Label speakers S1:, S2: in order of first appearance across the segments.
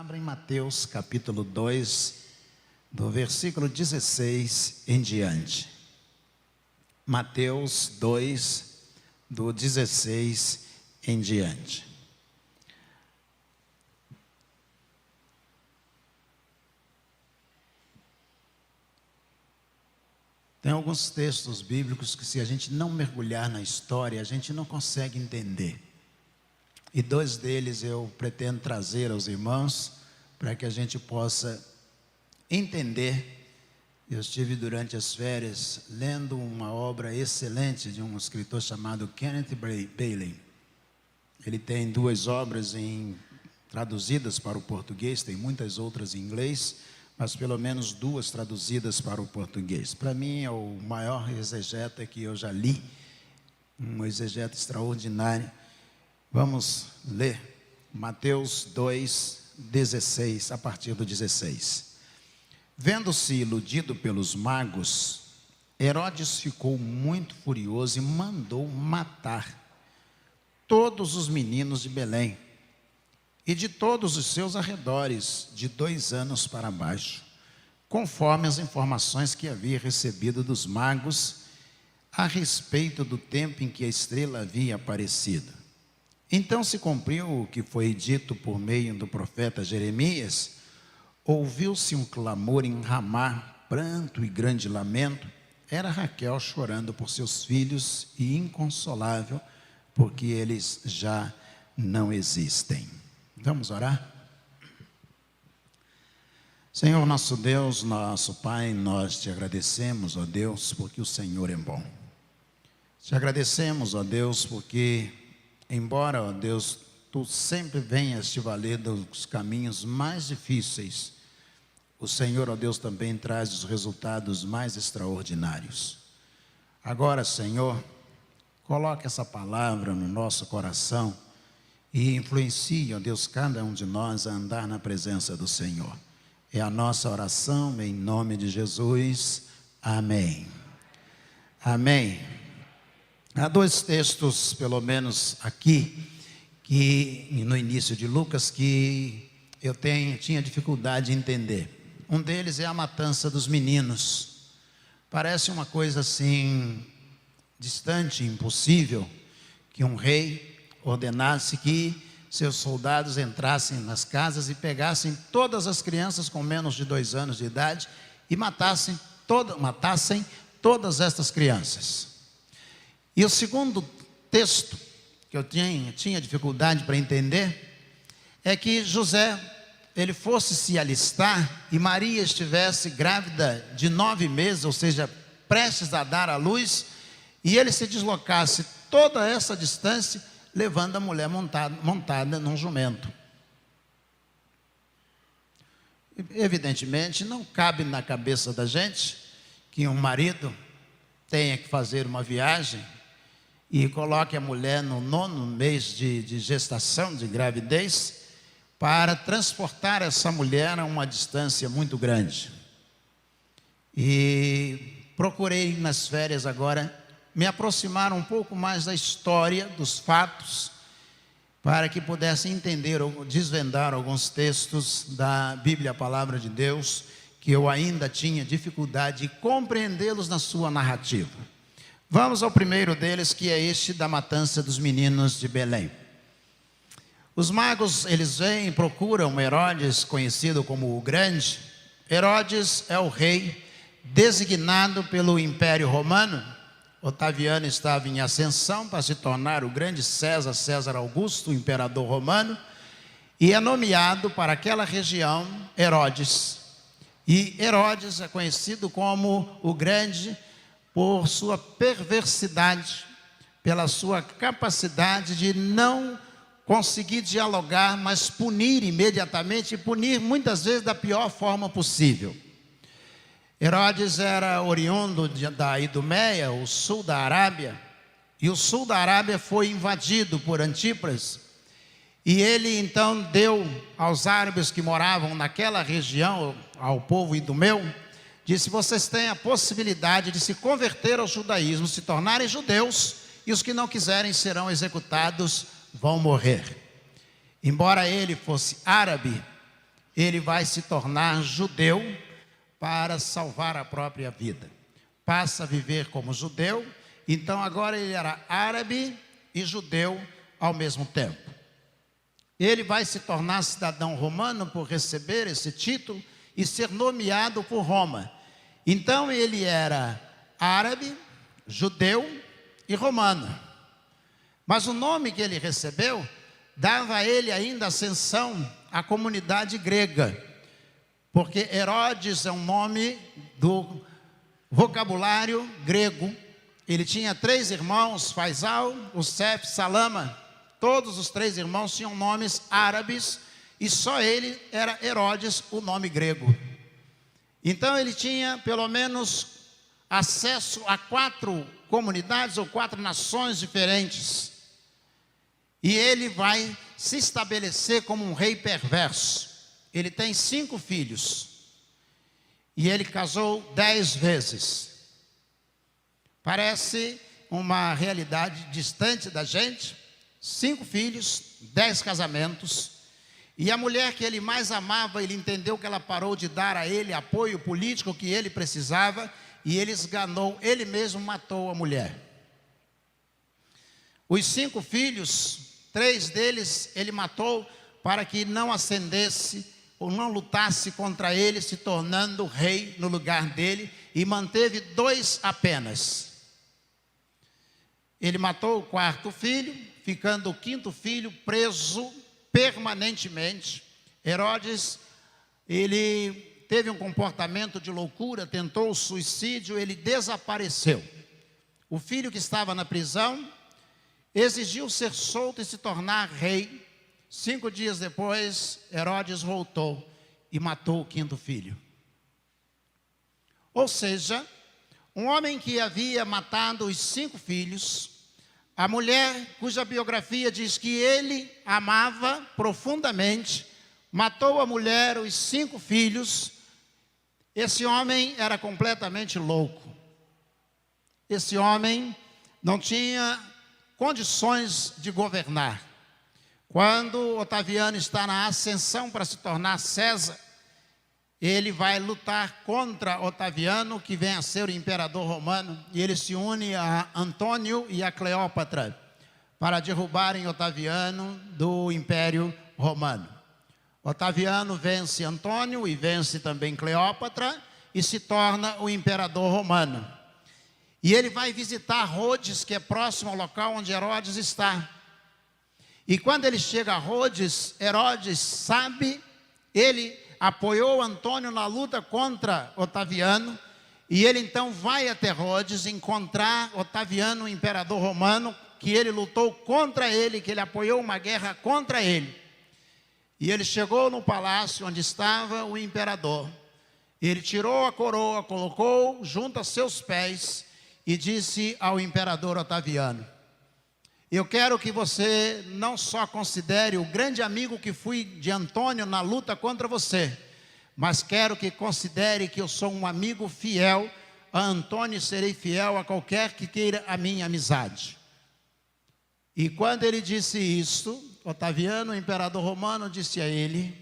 S1: Abra em Mateus capítulo 2, do versículo 16 em diante. Mateus 2, do 16 em diante. Tem alguns textos bíblicos que, se a gente não mergulhar na história, a gente não consegue entender. E dois deles eu pretendo trazer aos irmãos para que a gente possa entender. Eu estive durante as férias lendo uma obra excelente de um escritor chamado Kenneth Bailey. Ele tem duas obras traduzidas para o português, tem muitas outras em inglês, mas pelo menos duas traduzidas para o português. Para mim é o maior exegeta que eu já li, um exegeta extraordinário. Vamos ler Mateus 2, 16, a partir do 16. Vendo-se iludido pelos magos, Herodes ficou muito furioso e mandou matar todos os meninos de Belém e de todos os seus arredores, de 2 anos para baixo, conforme as informações que havia recebido dos magos a respeito do tempo em que a estrela havia aparecido. Então se cumpriu o que foi dito por meio do profeta Jeremias. Ouviu-se um clamor em Ramá, pranto e grande lamento. Era Raquel chorando por seus filhos e inconsolável, porque eles já não existem. Vamos orar? Senhor nosso Deus, nosso Pai, nós te agradecemos, ó Deus, porque o Senhor é bom. Te agradecemos, ó Deus, porque embora, ó Deus, tu sempre venhas te valer dos caminhos mais difíceis, o Senhor, ó Deus, também traz os resultados mais extraordinários. Agora, Senhor, coloque essa palavra no nosso coração e influencie, ó Deus, cada um de nós a andar na presença do Senhor. É a nossa oração em nome de Jesus. Amém. Amém. Há 2 textos, pelo menos aqui, que no início de Lucas, que eu tinha dificuldade de entender. Um deles é a matança dos meninos. Parece uma coisa assim, distante, impossível, que um rei ordenasse que seus soldados entrassem nas casas e pegassem todas as crianças com menos de 2 anos de idade e matassem todas estas crianças. E o segundo texto que eu tinha dificuldade para entender é que José, ele fosse se alistar e Maria estivesse grávida de 9 meses, ou seja, prestes a dar à luz, e ele se deslocasse toda essa distância, levando a mulher montada num jumento. Evidentemente, não cabe na cabeça da gente que um marido tenha que fazer uma viagem e coloque a mulher no 9º mês de gestação, de gravidez, para transportar essa mulher a uma distância muito grande. E procurei nas férias agora me aproximar um pouco mais da história, dos fatos, para que pudesse entender ou desvendar alguns textos da Bíblia, a Palavra de Deus, que eu ainda tinha dificuldade de compreendê-los na sua narrativa. Vamos ao primeiro deles, que é este da matança dos meninos de Belém. Os magos, eles vêm e procuram Herodes, conhecido como o Grande. Herodes é o rei designado pelo Império Romano. Otaviano estava em ascensão para se tornar o grande César Augusto, o imperador romano, e é nomeado para aquela região Herodes. E Herodes é conhecido como o Grande por sua perversidade, pela sua capacidade de não conseguir dialogar, mas punir imediatamente, e punir muitas vezes da pior forma possível. Herodes era oriundo da Idumeia, o sul da Arábia, e o sul da Arábia foi invadido por Antípras, e ele então deu aos árabes que moravam naquela região, ao povo idumeu, disse: vocês têm a possibilidade de se converter ao judaísmo, se tornarem judeus, e os que não quiserem serão executados, vão morrer. Embora ele fosse árabe, ele vai se tornar judeu para salvar a própria vida. Passa a viver como judeu, então agora ele era árabe e judeu ao mesmo tempo. Ele vai se tornar cidadão romano por receber esse título e ser nomeado por Roma. Então ele era árabe, judeu e romano. Mas o nome que ele recebeu dava a ele ainda ascensão à comunidade grega, porque Herodes é um nome do vocabulário grego. Ele tinha 3 irmãos, Faisal, Osef, Salama. Todos os 3 irmãos tinham nomes árabes e só ele era Herodes, o nome grego. Então ele tinha pelo menos acesso a 4 comunidades ou 4 nações diferentes. E ele vai se estabelecer como um rei perverso. Ele tem 5 filhos. E ele casou 10 vezes. Parece uma realidade distante da gente. 5 filhos, 10 casamentos. E a mulher que ele mais amava, ele entendeu que ela parou de dar a ele apoio político que ele precisava. E ele esganou, ele mesmo matou a mulher. Os 5 filhos, 3 deles ele matou para que não ascendesse ou não lutasse contra ele, se tornando rei no lugar dele, e manteve 2 apenas. Ele matou o 4º filho, ficando o 5º filho preso permanentemente. Herodes, ele teve um comportamento de loucura, tentou o suicídio, ele desapareceu. O filho que estava na prisão exigiu ser solto e se tornar rei. 5 dias depois, Herodes voltou e matou o 5º filho. Ou seja, um homem que havia matado os 5 filhos, a mulher cuja biografia diz que ele amava profundamente, matou a mulher, os 5 filhos. Esse homem era completamente louco. Esse homem não tinha condições de governar. Quando Otaviano está na ascensão para se tornar César, ele vai lutar contra Otaviano, que vem a ser o imperador romano, e ele se une a Antônio e a Cleópatra para derrubarem Otaviano do Império Romano. Otaviano vence Antônio e vence também Cleópatra e se torna o imperador romano. E ele vai visitar Rhodes, que é próximo ao local onde Herodes está. E quando ele chega a Rhodes, Herodes sabe, ele apoiou Antônio na luta contra Otaviano, e ele então vai até Rhodes encontrar Otaviano, o imperador romano, que ele lutou contra ele, que ele apoiou uma guerra contra ele. E ele chegou no palácio onde estava o imperador. Ele tirou a coroa, colocou junto a seus pés e disse ao imperador Otaviano: eu quero que você não só considere o grande amigo que fui de Antônio na luta contra você, mas quero que considere que eu sou um amigo fiel a Antônio e serei fiel a qualquer que queira a minha amizade. E quando ele disse isso, Otaviano, o imperador romano, disse a ele: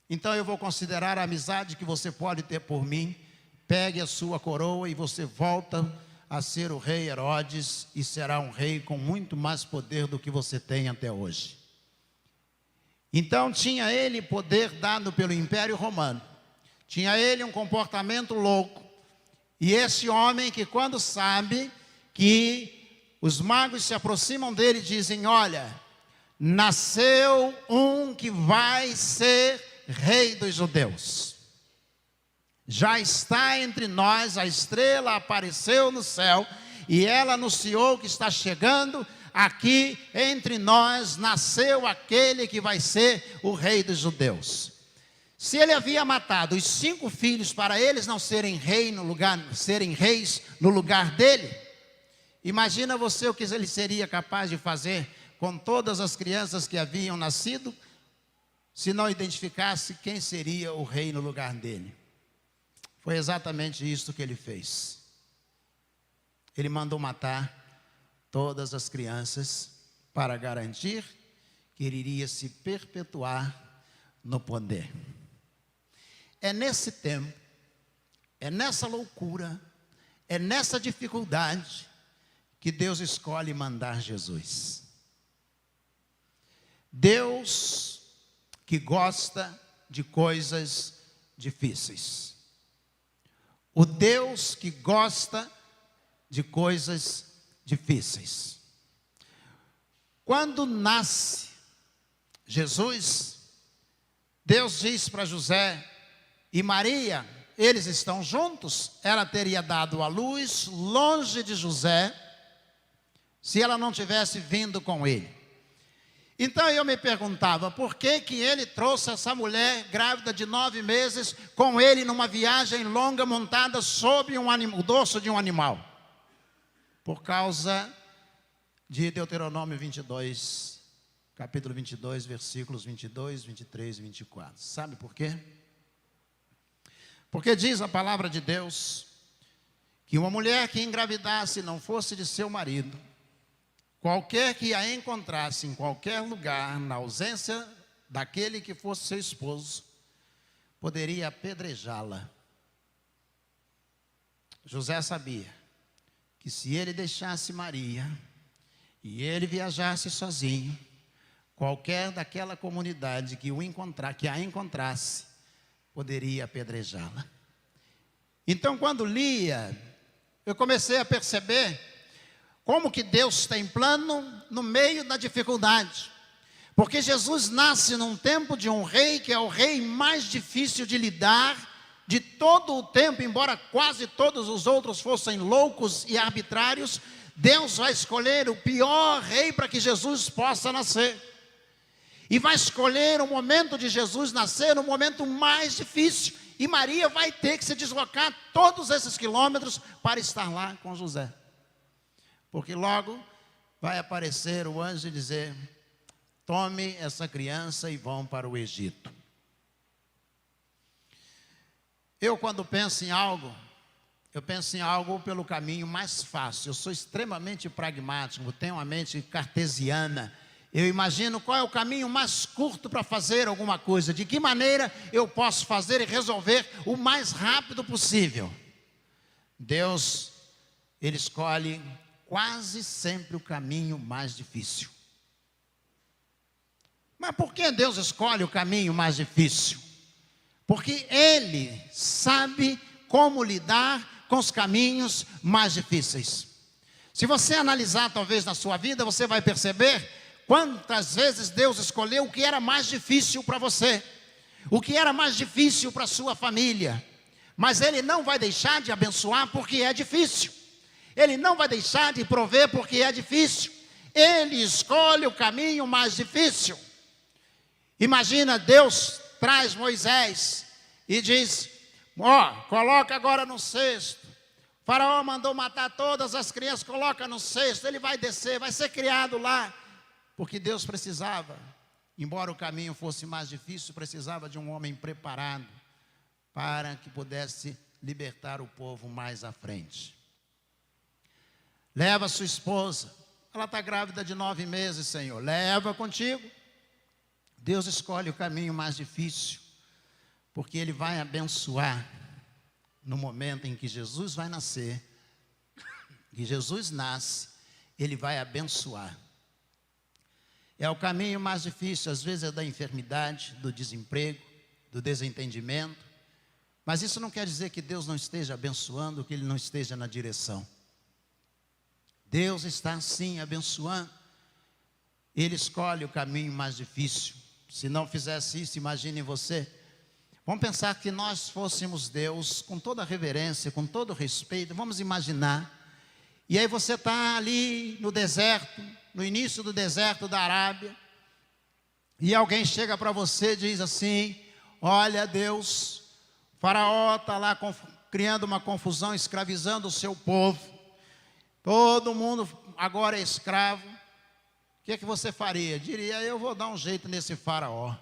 S1: então eu vou considerar a amizade que você pode ter por mim, pegue a sua coroa e você volta a ser o rei Herodes, e será um rei com muito mais poder do que você tem até hoje. Então tinha ele poder dado pelo Império Romano, tinha ele um comportamento louco, e esse homem que quando sabe que os magos se aproximam dele, dizem: olha, nasceu um que vai ser rei dos judeus. Já está entre nós, a estrela apareceu no céu e ela anunciou que está chegando aqui entre nós, nasceu aquele que vai ser o rei dos judeus. Se ele havia matado os 5 filhos para eles não serem reis no lugar dele, imagina você o que ele seria capaz de fazer com todas as crianças que haviam nascido, se não identificasse quem seria o rei no lugar dele. Foi exatamente isso que ele fez. Ele mandou matar todas as crianças para garantir que ele iria se perpetuar no poder. é nesse tempo, é nessa loucura, é nessa dificuldade que Deus escolhe mandar Jesus. Deus que gosta de coisas difíceis. O Deus que gosta de coisas difíceis. Quando nasce Jesus, Deus diz para José e Maria, eles estão juntos, ela teria dado à luz longe de José, se ela não tivesse vindo com ele. Então eu me perguntava, por que que ele trouxe essa mulher grávida de 9 meses com ele numa viagem longa montada sobre o dorso de um animal? Por causa de Deuteronômio 22, capítulo 22, versículos 22, 23 e 24. Sabe por quê? Porque diz a palavra de Deus que uma mulher que engravidasse não fosse de seu marido, qualquer que a encontrasse em qualquer lugar, na ausência daquele que fosse seu esposo, poderia apedrejá-la. José sabia que se ele deixasse Maria e ele viajasse sozinho, qualquer daquela comunidade que a encontrasse, poderia apedrejá-la. Então, quando lia, eu comecei a perceber como que Deus tem plano no meio da dificuldade. Porque Jesus nasce num tempo de um rei que é o rei mais difícil de lidar de todo o tempo, embora quase todos os outros fossem loucos e arbitrários. Deus vai escolher o pior rei para que Jesus possa nascer. E vai escolher o momento de Jesus nascer, o momento mais difícil. E Maria vai ter que se deslocar todos esses quilômetros para estar lá com José. Porque logo vai aparecer o anjo e dizer: tome essa criança e vão para o Egito. Eu, quando penso em algo, eu penso em algo pelo caminho mais fácil. Eu sou extremamente pragmático, tenho uma mente cartesiana. Eu imagino qual é o caminho mais curto para fazer alguma coisa. De que maneira eu posso fazer e resolver o mais rápido possível. Deus, Ele escolhe quase sempre o caminho mais difícil. Mas por que Deus escolhe o caminho mais difícil? Porque Ele sabe como lidar com os caminhos mais difíceis. Se você analisar talvez na sua vida, você vai perceber quantas vezes Deus escolheu o que era mais difícil para você, o que era mais difícil para a sua família. Mas Ele não vai deixar de abençoar porque é difícil. Ele não vai deixar de prover porque é difícil. Ele escolhe o caminho mais difícil. Imagina, Deus traz Moisés e diz: coloca agora no cesto. O faraó mandou matar todas as crianças, coloca no cesto. Ele vai descer, vai ser criado lá. Porque Deus precisava, embora o caminho fosse mais difícil, precisava de um homem preparado para que pudesse libertar o povo mais à frente. Leva sua esposa, ela está grávida de 9 meses, Senhor, leva contigo. Deus escolhe o caminho mais difícil, porque Ele vai abençoar no momento em que Jesus vai nascer. Que Jesus nasce, Ele vai abençoar. É o caminho mais difícil, às vezes é da enfermidade, do desemprego, do desentendimento. Mas isso não quer dizer que Deus não esteja abençoando, que Ele não esteja na direção. Deus está sim abençoando. Ele escolhe o caminho mais difícil. Se não fizesse isso, imagine você. Vamos pensar que nós fôssemos Deus, com toda a reverência, com todo o respeito. Vamos imaginar. E aí você está ali no deserto, no início do deserto da Arábia. E alguém chega para você e diz assim: olha, Deus, o faraó está lá criando uma confusão, escravizando o seu povo. Todo mundo agora é escravo. O que é que você faria? Diria: eu vou dar um jeito nesse faraó.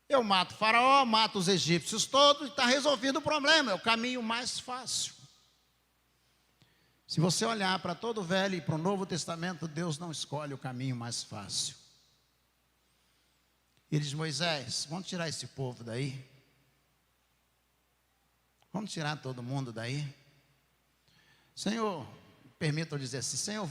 S1: Eu mato o faraó, mato os egípcios todos, e está resolvido o problema. É o caminho mais fácil. Se você olhar para todo o Velho e para o Novo Testamento, Deus não escolhe o caminho mais fácil. Ele diz: Moisés, vamos tirar esse povo daí. Vamos tirar todo mundo daí? Senhor, permita eu dizer assim, Senhor,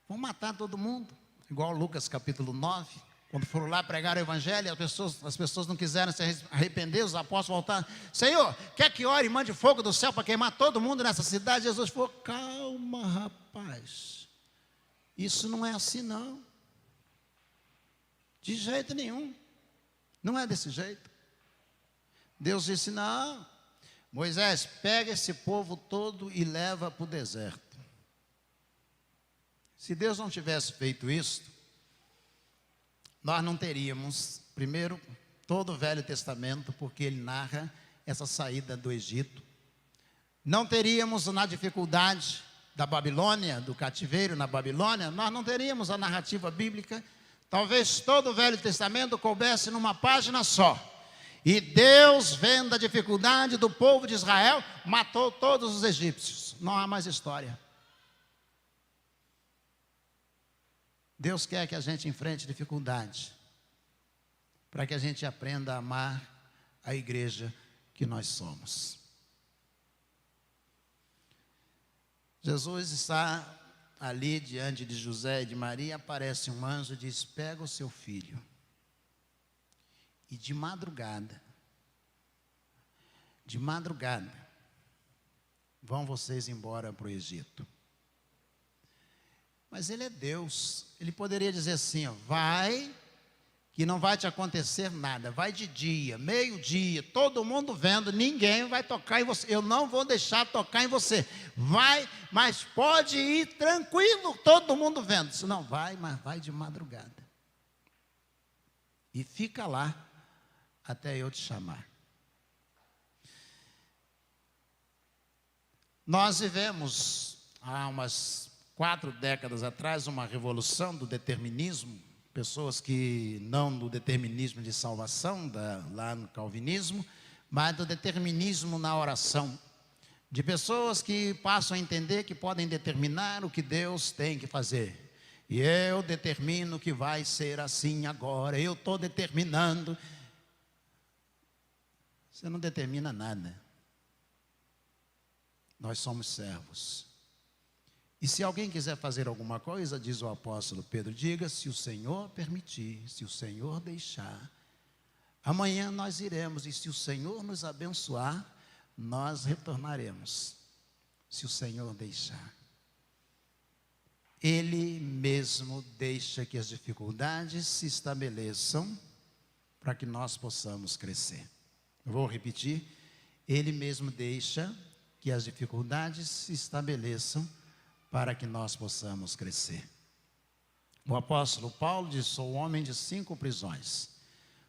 S1: vamos matar todo mundo. Igual Lucas capítulo 9, quando foram lá pregar o evangelho, as pessoas não quiseram se arrepender, os apóstolos voltaram. Senhor, quer que ore e mande fogo do céu para queimar todo mundo nessa cidade? Jesus falou, calma, rapaz. Isso não é assim não. De jeito nenhum. Não é desse jeito. Deus disse, não, Moisés, pega esse povo todo e leva para o deserto. Se Deus não tivesse feito isso, nós não teríamos, primeiro, todo o Velho Testamento, porque ele narra essa saída do Egito. Não teríamos na dificuldade da Babilônia, do cativeiro na Babilônia, nós não teríamos a narrativa bíblica. Talvez todo o Velho Testamento coubesse numa página só. E Deus, vendo a dificuldade do povo de Israel, matou todos os egípcios. Não há mais história. Deus quer que a gente enfrente dificuldade, para que a gente aprenda a amar a igreja que nós somos. Jesus está ali diante de José e de Maria, aparece um anjo e diz, pega o seu filho. E de madrugada, vão vocês embora para o Egito. Mas ele é Deus, ele poderia dizer assim, ó, vai, que não vai te acontecer nada, vai de dia, meio-dia, todo mundo vendo, ninguém vai tocar em você, eu não vou deixar tocar em você, vai, mas pode ir tranquilo, todo mundo vendo. Disse, não, vai, mas vai de madrugada, e fica lá, até eu te chamar. Nós vivemos há umas 4 décadas atrás uma revolução do determinismo, pessoas que não do determinismo de salvação, lá no calvinismo, mas do determinismo na oração, de pessoas que passam a entender que podem determinar o que Deus tem que fazer. E eu determino que vai ser assim agora, eu estou determinando. Você não determina nada. Nós somos servos. E se alguém quiser fazer alguma coisa, diz o apóstolo Pedro, diga, se o Senhor permitir, se o Senhor deixar, amanhã nós iremos, e se o Senhor nos abençoar, nós retornaremos, se o Senhor deixar. Ele mesmo deixa que as dificuldades se estabeleçam para que nós possamos crescer. Eu vou repetir, ele mesmo deixa que as dificuldades se estabeleçam para que nós possamos crescer. O apóstolo Paulo diz, sou homem de 5 prisões,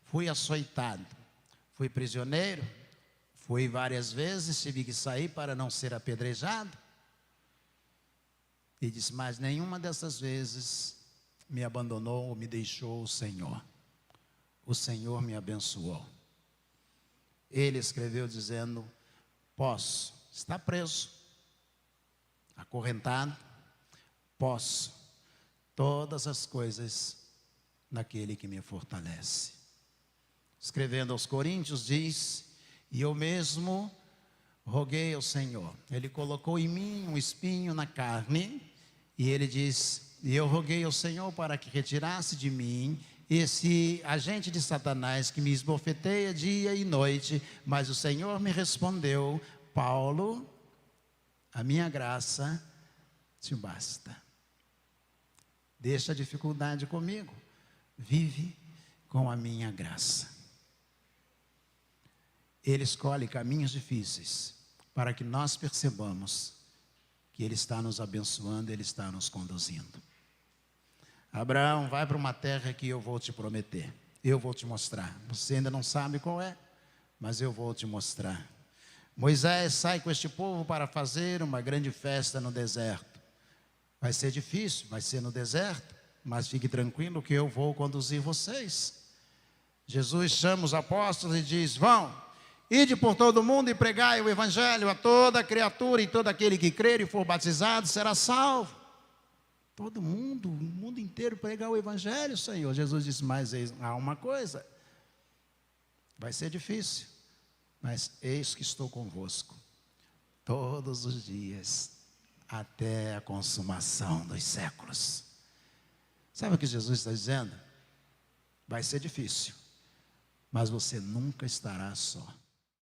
S1: fui açoitado, fui prisioneiro, fui várias vezes, tive que sair para não ser apedrejado. E diz, mas nenhuma dessas vezes me abandonou ou me deixou o Senhor. O Senhor me abençoou. Ele escreveu dizendo, posso, está preso, acorrentado, posso todas as coisas naquele que me fortalece. Escrevendo aos Coríntios diz, e eu mesmo roguei ao Senhor, ele colocou em mim um espinho na carne, e ele diz, e eu roguei ao Senhor para que retirasse de mim esse agente de Satanás que me esbofeteia dia e noite, mas o Senhor me respondeu, Paulo, a minha graça te basta. Deixa a dificuldade comigo, vive com a minha graça. Ele escolhe caminhos difíceis para que nós percebamos que Ele está nos abençoando, Ele está nos conduzindo. Abraão, vai para uma terra que eu vou te prometer, eu vou te mostrar. Você ainda não sabe qual é, mas eu vou te mostrar. Moisés sai com este povo para fazer uma grande festa no deserto. Vai ser difícil, vai ser no deserto, mas fique tranquilo que eu vou conduzir vocês. Jesus chama os apóstolos e diz, vão, ide por todo o mundo e pregai o evangelho a toda criatura, e todo aquele que crer e for batizado será salvo. Todo mundo, o mundo inteiro pregar o evangelho, Senhor. Jesus disse, mas há uma coisa, vai ser difícil, mas eis que estou convosco todos os dias, até a consumação dos séculos. Sabe o que Jesus está dizendo? Vai ser difícil, mas você nunca estará só.